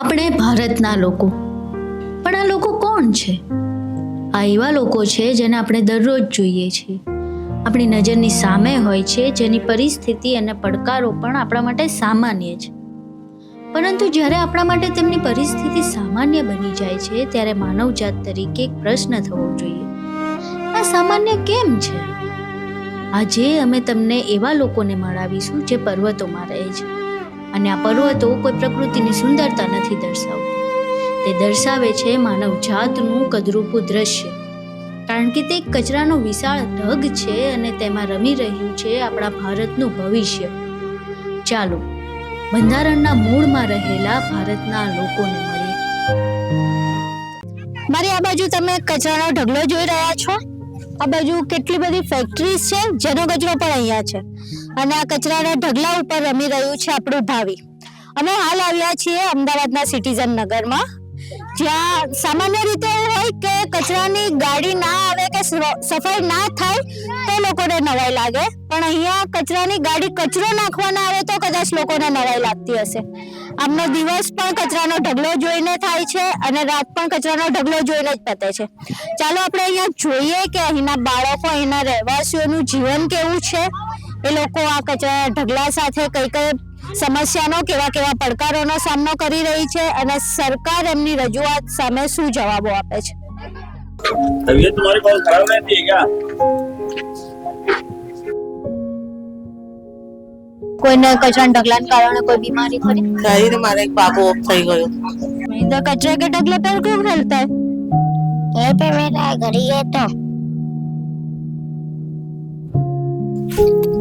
આપણે ભારતના લોકો, પણ આ લોકો કોણ છે? આ એવા લોકો છે જેને આપણે દરરોજ જોઈએ છીએ, આપણી નજરની સામે હોય છે, જેની પરિસ્થિતિ અને પડકારો પણ આપણા માટે સામાન્ય છે. પરંતુ જ્યારે આપણા માટે તેમની પરિસ્થિતિ સામાન્ય બની જાય છે, ત્યારે માનવજાત તરીકે એક પ્રશ્ન થવો જોઈએ, આ સામાન્ય કેમ છે? આજે અમે તમને એવા લોકોને મળાવીશું જે પર્વતોમાં રહે છે, અને આ પર્વતો કોઈ પ્રકૃતિની સુંદરતા નથી દર્શાવતી, તે દર્શાવે છે માનવજાતનું કદરૂપું દ્રશ્ય. કારણ કે તે કચરાનો વિશાળ ઢગ છે અને તેમાં રમી રહ્યું છે આપણા ભારતનું ભવિષ્ય. ચાલો બંધારણના મૂળમાં રહેલા ભારતના લોકોને મળીએ. મારી આ બાજુ તમે કચરાનો ઢગલો જોઈ રહ્યા છો. આ બાજુ કેટલી બધી ફેક્ટરીઝ છે જેનો કચરો પણ અહીંયા છે, અને આ કચરાના ઢગલા ઉપર રમી રહ્યું છે આપણું ભાવિ. અમે હાલ આવ્યા છીએ અમદાવાદના સિટીઝન નગરમાં, જ્યાં સામાન્ય રીતે એવું હોય કે કચરાની ગાડી ના આવે કે સફાઈ ના થાય તો લોકોને નવાઈ લાગે, પણ અહીંયા કચરાની ગાડી કચરો નાખવા ના આવે તો કદાચ લોકોને નવાઈ લાગતી હશે. આમનો દિવસ પણ કચરાનો ઢગલો જોઈને થાય છે અને રાત પણ કચરાનો ઢગલો જોઈને જ પતે છે. ચાલો આપણે અહીંયા જોઈએ કે અહીંના બાળકો, અહીંના રહેવાસીઓનું જીવન કેવું છે, એ લોકો આ કચરાના ઢગલા સાથે કઈ કઈ સમસ્યાનો, કેવા કેવા પડકારોનો સામનો કરી રહી છે, અને સરકાર એમની રજૂઆત સામે શું જવાબો આપે છે. तबीयत तुम्हारी बहुत खराब रहती है क्या? કોઈને કચરાના ઢગલાના કારણે કોઈ બીમારી ખરી? શરીર મારે એક બાબુ ઓફ થઈ ગયો. नहीं तो कचरे के ढगले पर क्यों खेलता है? यहीं पे मेरा घर ही है तो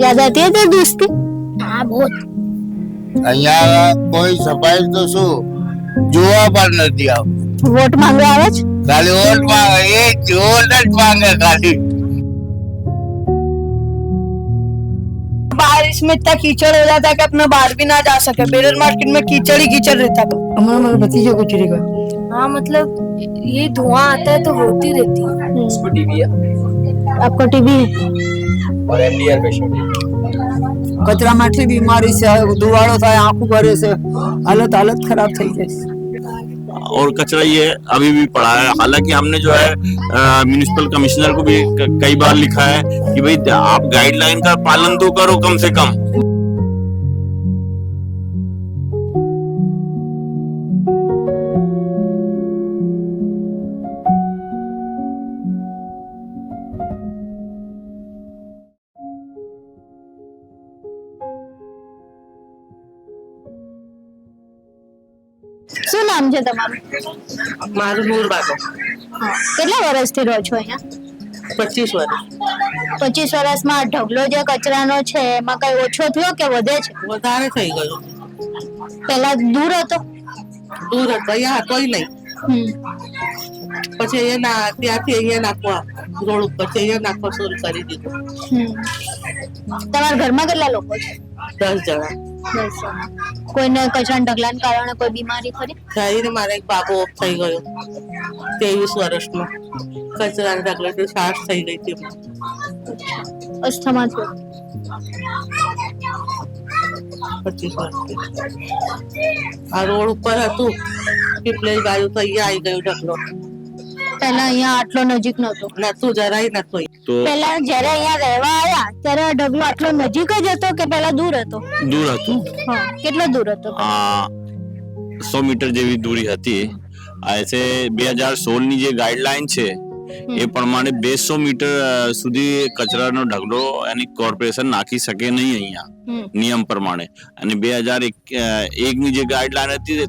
याद आती है तेरी दोस्ती? हाँ बहुत. અહીંયા કોઈ સફાઈ તો શું જોવા પણ નથી આવતું. वोट मांगवा આવે છે? ખાલી વોટ માંગે, એ જ વોટ જ માંગે ખાલી. बारिश में इतना कीचड़ हो जाता है कि अपना बाहर भी ना जा सके. बेरर मार्केट में कीचड़ ही कीचड़ रहता है. हमारा मेरा भतीजा गुजरेगा. हाँ मतलब ये धुआं आता है तो होती रहती है. इसको टीबी है आपको टीबी है? और एमडीआर पेशेंट है. કચરામાંથી બીમારી છે, ધુવાળો થાય, આંખું ભરે છે, હાલત ખરાબ થઈ જાય છે. और कचरा ये अभी भी पड़ा है. हालांकि हमने जो है म्युनिसिपल कमिश्नर को भी कई बार लिखा है कि भाई आप गाइडलाइन का पालन तो करो कम से कम. શું નામ છે તમારું? મારું નૂર બાગો. કેટલા વર્ષથી રહો છો અહીંયા? 25 વર્ષ. 25 વર્ષમાં આ ઢગલો જે કચરાનો છે એમાં કઈ ઓછો થયો કે વધે છે? વધારે થઈ ગયો. પહેલા દૂર હતો? દૂર હતો, અહીંયા હતો નહીં. પછી અહીંયા ત્યાંથી અહીંયા નાખવા રોડ ઉપરથી અહીંયા નાખવા શરૂ કરી દીધું. તમારા ઘરમાં કેટલા લોકો છે? 10 જણા. 10 જણા. કોઈને કચરાના ઢગલાના કારણે કોઈ બીમારી ખરી? શરીર મારે એક બાબુ ઓફ થઈ ગયો 23 વર્ષમાં. કચરાના ઢગલાથી શ્વાસ થઈ ગઈ હતી. અસ્થમા થયો? 25 વર્ષથી. આ રોડ ઉપર હતું, પીપલેજ બાજુ તો અહીંયા આવી ગયો ઢગલો. પહેલા અહીંયા આટલો નજીક નહોતો? નતું, જરાય નતું. तो પહેલા જ્યારે અહીંયા રહેવા આવ્યા ત્યારે આ ઢગલો આટલો નજીક જ હતો કે પહેલા દૂર હતો? दूर હતું. હા, કેટલો દૂર હતો? 100 મીટર જેવી દૂરી હતી. ऐसे 2016 ની જે ગાઈડલાઈન છે એ પ્રમાણે 200 મીટર સુધી કચરાનો ઢગલો એની કોર્પોરેશન નાખી શકે નહીં અહીંયા નિયમ પ્રમાણે. અને 2001 ની જે ગાઈડલાઈન હતી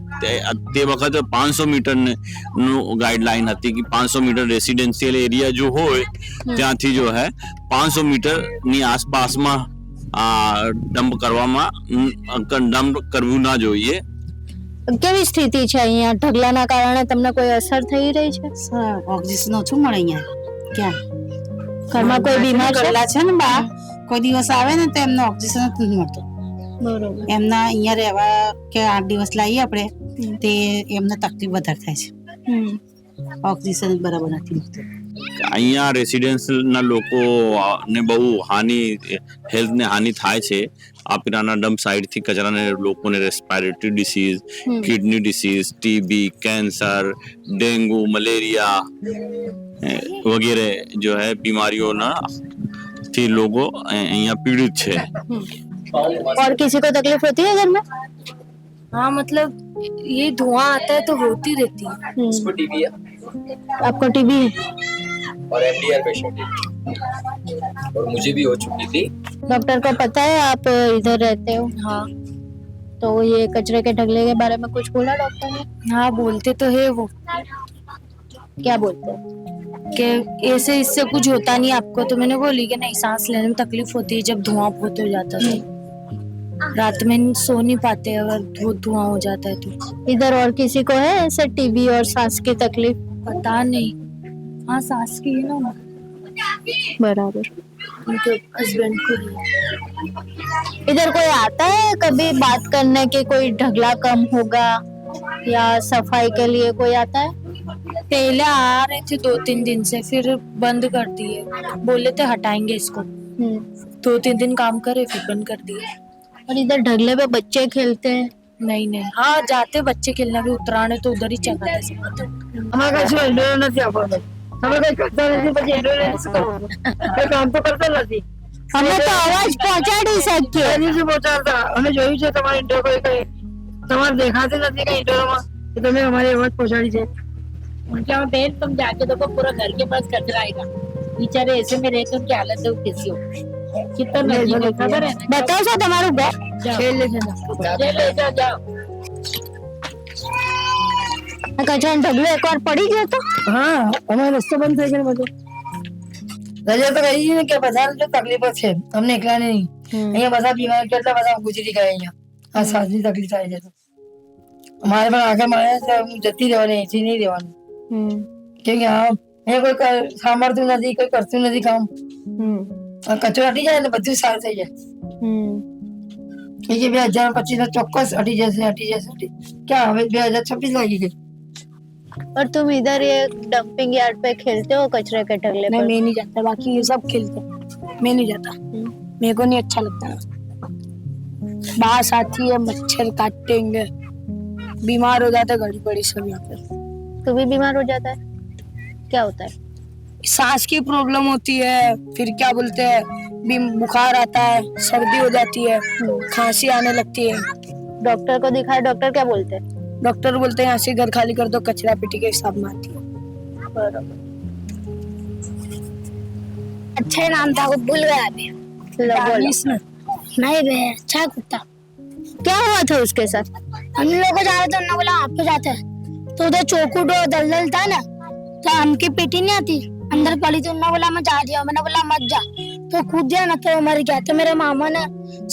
તે વખતે 500 મીટર નું ગાઈડલાઈન હતી કે 500 મીટર રેસિડેન્શિયલ એરિયા જો હોય ત્યાંથી જો હે 500 મીટર ની આસપાસમાં ડમ્પ કરવું ના જોઈએ. કેવી સ્થિતિ છે અહીંયા? ઢગલાના કારણે તમને કોઈ અસર થઈ રહી છે? ઓક્સિજન ઓછું મળે અહીંયા. ક્યાં ઘરમાં કોઈ બીમાર છે ને બા, કોઈ દિવસ આવે ને તો એમને ઓક્સિજન જ નથી મળતો. બરોબર. એમના અહીંયા રહેવા કે 8 દિવસ લાવીએ આપણે તે એમને તકલીફ વધારે થાય છે. ઓક્સિજન બરાબર નથી મળતું. અહીંયા રેસિડેન્સના લોકોને બહુ હેલ્થને હાનિ થાય છે આ પિરાના ડમ્પ સાઇડથી કચરાને લોકોને respiratory disease, kidney disease, TB, cancer, dengue, malaria वगैरह जो है बीमारियों થી લોકો અહીંયા પીड़ित છે। और किसी को तकलीफ होती है घर में? हाँ मतलब ये धुआं आता है तो होती रहती है। उसको टीबी है आपको टीबी है? और एमडीआर पेशेंट है और मुझे भी हो चुकी थी। डॉक्टर को पता है आप इधर रहते हो? हाँ तो ये कचरे के ढगले के बारे में कुछ बोला डॉक्टर ने? हाँ बोलते तो है वो क्या बोलते हैं? कि ऐसे इससे कुछ होता नहीं आपको, तो मैंने बोली कि नहीं सांस लेने में तकलीफ होती है जब धुआं बहुत हो जाता है, रात में सो नहीं पाते अगर बहुत धुआं हो जाता है तो। इधर और किसी को है ऐसे टीबी और सांस की तकलीफ? पता नहीं। हाँ सांस की है ना बराबर। उनके हस्बैंड को है। इधर कोई आता है कभी बात करने के कोई ढगला कम होगा या सफाई के लिए कोई आता है? पहले आ रहे थे 2-3 दिन से, फिर बंद कर दिए, बोले थे हटाएंगे इसको, 2-3 दिन काम करे फिर बंद कर दिए। और इधर ढगले पे बच्चे खेलते हैं? नहीं नहीं हाँ जाते बच्चे खेलने भी, उतराने तो उधर ही चलाते सब। અમારે કશું એન્ડોર નથી આપણને તમે કઈ કરતા નથી પછી એન્ડોર કઈ કામ તો કરતા નથી અમે તો અવાજ પહોંચાડી શકીએ કઈ નથી પહોંચાડતા અમે જોયું છે તમારી ઇન્ડોર કોઈ કઈ તમારે દેખાતી નથી કઈ ઇન્ડોરમાં કે તમે અમારી અવાજ પહોંચાડી છે उनके यहाँ बहन तुम जाके देखो पूरा घर के पास कचरा आएगा, बेचारे ऐसे में रहकर उनकी हालत है कैसी हो, कितना नजदीक है, खबर है ना? बताओ છો તમારું ઘર? છેલ્લે છે ને ले जाओ जाओ। આ કચરાનો ઢગલો એકવાર પડી ગયો તો હા અમારો રસ્તો બંધ થઈ ગયો બધો રજા તો કહી ને કે બધાને જો તકલીફો છે અમને એકલા નહીં અહીંયા બધા બીમાર કેટલા બધા ગુજરી ગયા અહીંયા આ શ્વાસની તકલીફ થાય છે તો અમારે પણ આગળ મળે છે જતી રહેવાની અહીંથી નહીં રહેવાનું કેમ કે હા અહીંયા કોઈ સાંભળતું નથી કોઈ કરતું નથી કામ કચરો હટી જાય ને બધું સારું થઈ જાય એ કે 2025 ચોક્કસ હટી જશે ક્યાં હવે 2026 લાગી ગઈ और तुम इधर ये डंपिंग यार्ड पे खेलते हो कचरे के ढगले नहीं पर? मैं नहीं जाता, बाकी ये सब खेलते हैं, मैं नहीं जाता, मेरे को नहीं अच्छा लगता। बास आती है, मच्छर काटेंगे, बीमार हो जाता है घड़ी पड़ी सब यहाँ पे। तू भी बीमार हो जाता है? क्या होता है? सांस की प्रॉब्लम होती है, फिर क्या बोलते हैं बुखार आता है, सर्दी हो जाती है, खांसी आने लगती है। डॉक्टर को दिखाया, डॉक्टर क्या बोलते हैं? डॉक्टर बोलते हैं यहाँ से घर खाली कर दो, कचरा पेटी के हिसाब में आती है। अच्छा नाम था वो भूल गया अभी। नहीं बे अच्छा कुत्ता। क्या हुआ था उसके साथ? हम लोग को जा रहे थे, उन्होंने बोला आप पे जाते हैं, तो उधर चौकुट और दलदल था ना, तो हमकी पेटी नहीं आती अंदर पड़ी थी, उन्होंने बोला मैं जा रही हूँ, मैंने बोला मत जा, तो कूद गया ना तो मर गया। तो मेरे मामा ने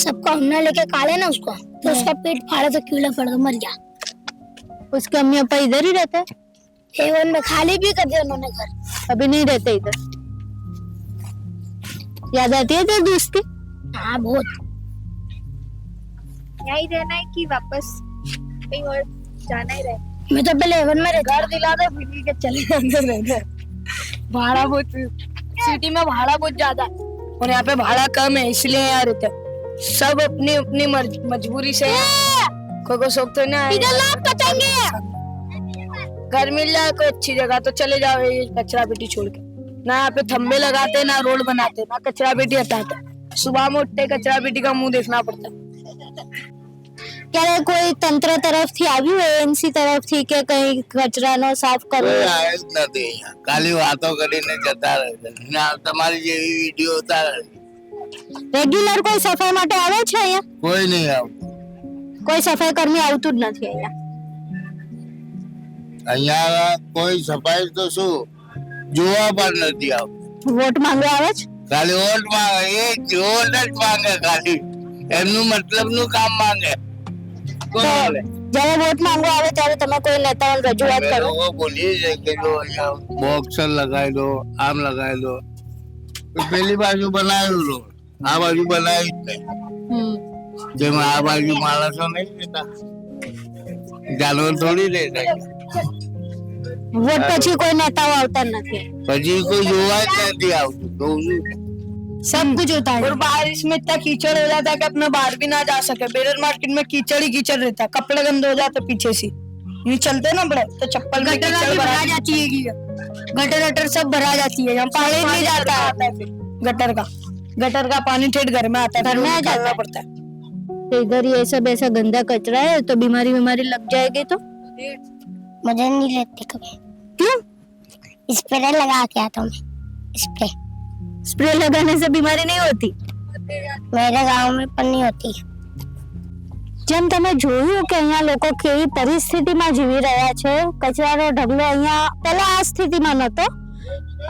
सबका हमने लेके काटे ना उसको, तो उसका पेट फाड़ा तो कीड़ा पड़ गया, मर गया। उसके अम्मी पापा इधर ही रहते हैं? एवन में खाली भी कर दिया उन्होंने घर। अभी नहीं रहते इधर? याद आती है तेरी दोस्ती? हाँ बहुत। यहीं रहना है कि वापस कहीं और जाना ही रहे? मैं तो पहले एवन में रहता। घर दिला दो फिर के चले अंदर रहते, भाड़ा बहुत सिटी में भाड़ा बहुत ज्यादा और यहाँ पे भाड़ा कम है इसलिए यहाँ रहते। सब अपनी अपनी मजबूरी से कोई शौक तो ना है। घर मिल जाए कोई अच्छी जगह तो चले जाओ, ये कचरा पेटी छोड़ के ना यहाँ पे थंबे लगाते ना रोड बनाते ना कचरा पेटी हटाते, सुबह में उठते कचरा पेटी का मुंह देखना पड़ता। ક્યારે કોઈ તંત્ર તરફથી આવ્યું એએનસી તરફથી કે કઈ કચરાનો સાફ કરવો? કોઈ આવ્યું જ નથી અહીંયા ખાલી વાતો કરીને જતા રહે છે ના તમારી જેવી વિડીયો ઉતારે રેગ્યુલર કોઈ સફાઈ માટે આવે છે અહીંયા? કોઈ નહીં આવતું કોઈ સફાઈ કર્મી આવતું જ નથી અહીંયા. અહીંયા કોઈ સફાઈ તો શું જોવા પણ નથી આવતું વોટ માંગવા આવે છે? ખાલી વોટ માંગે એ વોટ જ માંગે ખાલી એમનું મતલબનું કામ માંગે જ્યારે વોટ માંગવા આવે ત્યારે તમે કોઈ નેતાઓને રજૂઆત કરો? લોકો બોલીએ છે કે જો અહીંયા બોક્સર લગાવી દો આમ લગાવી દો પેલી બાજુ બનાવ્યું રોડ આ બાજુ બનાવ્યું જ નહીં જેમાં આ બાજુ માણસો નહીં રહેતા જાનવર થોડી રહેતા વોટ પછી કોઈ નેતાઓ આવતા નથી, પછી કોઈ જોવા જ નથી આવતું તો सब कुछ होता है। और बारिश में इतना कीचड़ हो जाता है कि अपना बाहर भी ना जा सके। बेरर मार्केट में कीचड़ ही कीचड़ रहता है, कपड़े गंदे हो जाते पीछे से, यूं चलते ना बड़े तो चप्पल में गटर कीचड़ भरा जाती है, गटर गटर सब भरा जाती है, यहाँ पानी नहीं जाता है। गटर का पानी ठेठ घर में आता है, घर में आ निकालना जाता है। पड़ता है। तो इधर ये सब ऐसा गंदा कचरा है तो बीमारी लग जाएगी तो मुझे नहीं लेते कभी, क्यों? स्प्रे लगा के आता हूँ स्प्रे, स्प्रे लगाने से बीमारी नहीं होती। मेरे गांव में पर नहीं होती। જેમ તમે જોયું કે અહીંયા લોકો કેવી પરિસ્થિતિમાં જીવી રહ્યા છે, કચરાનો ઢગલો અહીંયા પહેલા આ સ્થિતિમાં નહોતો,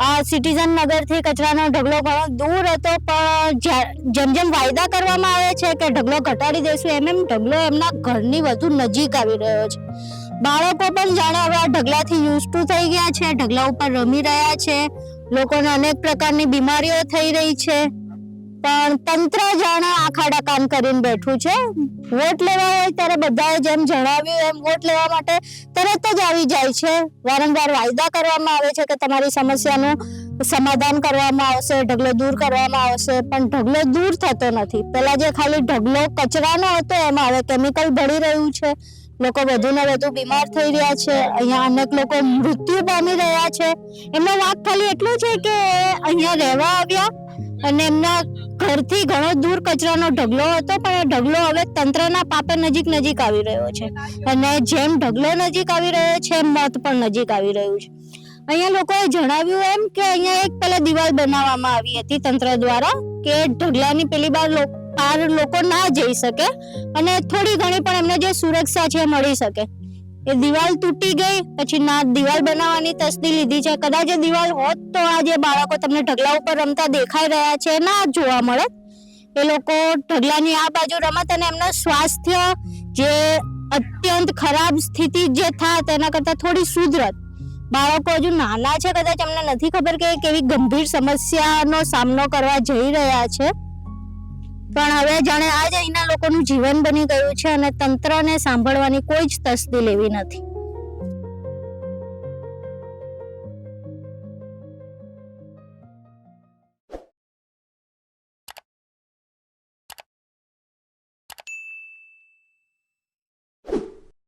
આ સિટીઝન નગરથી કચરાનો ઢગલો ઘણો દૂર હતો, પણ જેમ જેમ વાયદા કરવામાં આવે છે કે ઢગલો ઘટાડી દઈશું એમ એમ ઢગલો એમના ઘરની વધુ નજીક આવી રહ્યો છે। બાળકો પણ જાણે હવે આ ઢગલાથી યુઝ ટુ થઈ ગયા છે, ઢગલા ઉપર રમી રહ્યા છે, લોકોને અનેક પ્રકારની બીમારીઓ થઈ રહી છે, પણ તંત્ર જાણે આખાડા કામ કરીને બેઠું છે। વોટ લેવા હોય ત્યારે બધાએ જેમ જણાવ્યું એમ વોટ લેવા માટે તરત જ આવી જાય છે, વારંવાર વાયદા કરવામાં આવે છે કે તમારી સમસ્યાનું સમાધાન કરવામાં આવશે, ઢગલો દૂર કરવામાં આવશે, પણ ઢગલો દૂર થતો નથી। પહેલા જે ખાલી ઢગલો કચરાનો હતો એમાં હવે કેમિકલ ભળી રહ્યું છે, લોકો વધુ ને વધુ બીમાર થઈ રહ્યા છે, અહીંયા અનેક લોકો મૃત્યુ પામી રહ્યા છે। એમનો વાંક ખાલી એટલો છે કે અહીંયા રહેવા આવ્યા અને એમના ઘરથી ઘણો દૂર કચરાનો ઢગલો હતો, પણ એ ઢગલો હવે તંત્રના પાપે નજીક નજીક આવી રહ્યો છે, અને જેમ ઢગલો નજીક આવી રહ્યો છે એમ મોત પણ નજીક આવી રહ્યું છે। અહીંયા લોકોએ જણાવ્યું એમ કે અહીંયા એક પહેલા દિવાલ બનાવવામાં આવી હતી તંત્ર દ્વારા કે ઢગલાની પેલી પાર લોકો ના જઈ શકે અને થોડી ઘણી પણ એમને જે સુરક્ષા છે મળી શકે। એ દિવાલ તૂટી ગઈ, પછી ના દિવાલ બનાવવાની તસ્દી લીધી છે। કદાચ એ દિવાલ હોત તો આ જે બાળકો તમને ઢગલા ઉપર રમતા દેખાઈ રહ્યા છે ના જોવા મળે। એ લોકો ઢગલાની આ બાજુ રમત અને એમનું સ્વાસ્થ્ય જે અત્યંત ખરાબ સ્થિતિ જે થાત એના કરતા થોડી સુધરત। બાળકો હજુ નાના છે, કદાચ એમને નથી ખબર કે કેવી ગંભીર સમસ્યાનો સામનો કરવા જઈ રહ્યા છે, પણ હવે જાણે આ જ અહીંના લોકોનું જીવન બની ગયું છે અને તંત્રને સાંભળવાની કોઈ જ તસ્દી લેવી નથી।